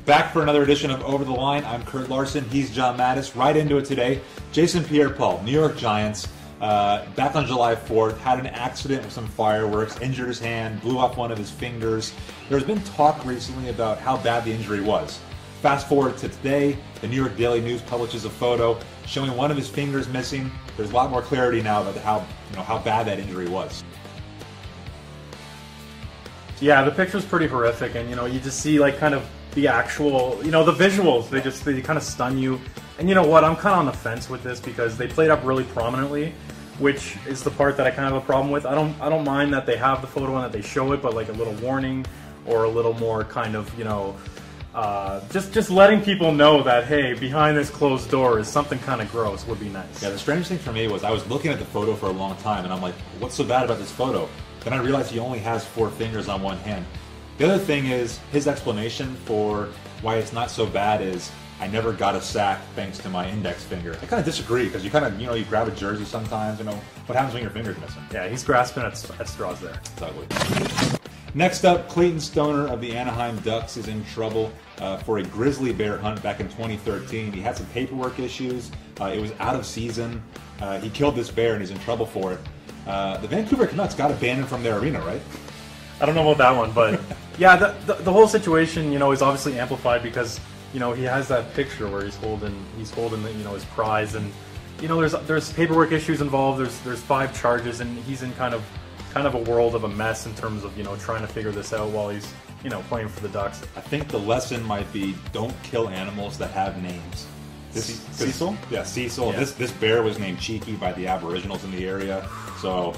Back for another edition of Over the Line. I'm Kurt Larson. He's John Mattis. Right into it today. Jason Pierre-Paul, New York Giants, back on July 4th, had an accident with some fireworks, injured his hand, blew off one of his fingers. There's been talk recently about how bad the injury was. Fast forward to today, the New York Daily News publishes a photo showing one of his fingers missing. There's a lot more clarity now about how bad that injury was. Yeah, the picture's pretty horrific, and you just see like kind of the actual, the visuals. They kind of stun you. And you know what? I'm kind of on the fence with this because they played up really prominently, which is the part that I kind of have a problem with. I don't mind that they have the photo and that they show it, but like a little warning or a little more kind of just letting people know that hey, behind this closed door is something kind of gross would be nice. Yeah, the strangest thing for me was I was looking at the photo for a long time, and I'm like, what's so bad about this photo? Then I realized he only has 4 fingers on one hand. The other thing is, his explanation for why it's not so bad is, I never got a sack thanks to my index finger. I kind of disagree, because you kind of, you grab a jersey sometimes, what happens when your finger's missing? Yeah, he's grasping at straws there. It's ugly. Next up, Clayton Stoner of the Anaheim Ducks is in trouble for a grizzly bear hunt back in 2013. He had some paperwork issues. It was out of season. He killed this bear and he's in trouble for it. The Vancouver Canucks got abandoned from their arena, right? I don't know about that one, but yeah, the whole situation, is obviously amplified because, he has that picture where he's holding his prize, and there's paperwork issues involved. There's 5 charges, and he's in kind of a world of a mess in terms of trying to figure this out while he's playing for the Ducks. I think the lesson might be don't kill animals that have names. Cecil? Yeah, Cecil. Yeah. This bear was named Cheeky by the Aboriginals in the area, so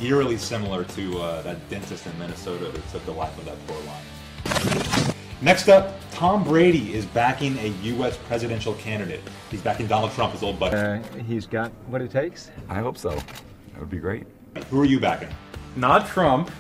eerily similar to that dentist in Minnesota who took the life of that poor lion. Next up, Tom Brady is backing a U.S. presidential candidate. He's backing Donald Trump, his old buddy. He's got what it takes? I hope so. That would be great. Who are you backing? Not Trump.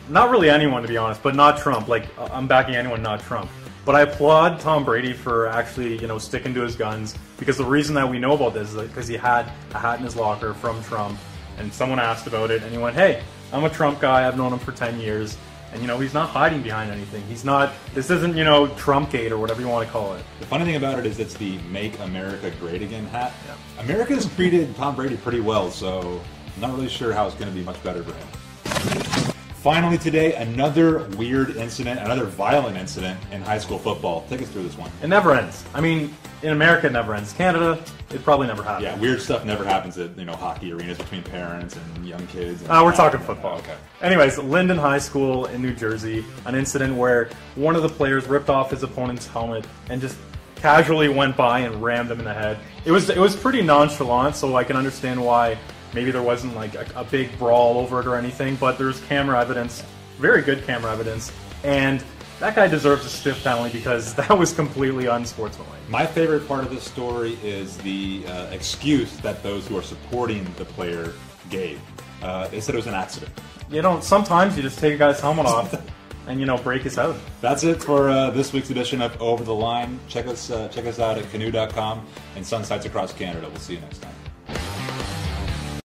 Not really anyone, to be honest, but not Trump. Like, I'm backing anyone, not Trump. But I applaud Tom Brady for actually, sticking to his guns, because the reason that we know about this is because he had a hat in his locker from Trump, and someone asked about it, and he went, hey, I'm a Trump guy, I've known him for 10 years, and he's not hiding behind anything. This isn't, Trumpgate or whatever you want to call it. The funny thing about it is it's the Make America Great Again hat. Yeah. America's treated Tom Brady pretty well, so I'm not really sure how it's going to be much better for him. Finally today, another weird incident, another violent incident in high school football. Take us through this one. It never ends. I mean, in America it never ends. Canada, it probably never happens. Yeah, weird stuff never happens at hockey arenas between parents and young kids. We're talking football. Okay. Anyways, Linden High School in New Jersey, an incident where one of the players ripped off his opponent's helmet and just casually went by and rammed him in the head. It was pretty nonchalant, so I can understand why maybe there wasn't like a big brawl over it or anything, but there's camera evidence, very good camera evidence, and that guy deserves a stiff penalty because that was completely unsportsmanlike. My favorite part of this story is the excuse that those who are supporting the player gave. They said it was an accident. Sometimes you just take a guy's helmet off and break his out. That's it for this week's edition of Over the Line. Check us out at canoe.com and sun sites across Canada. We'll see you next time.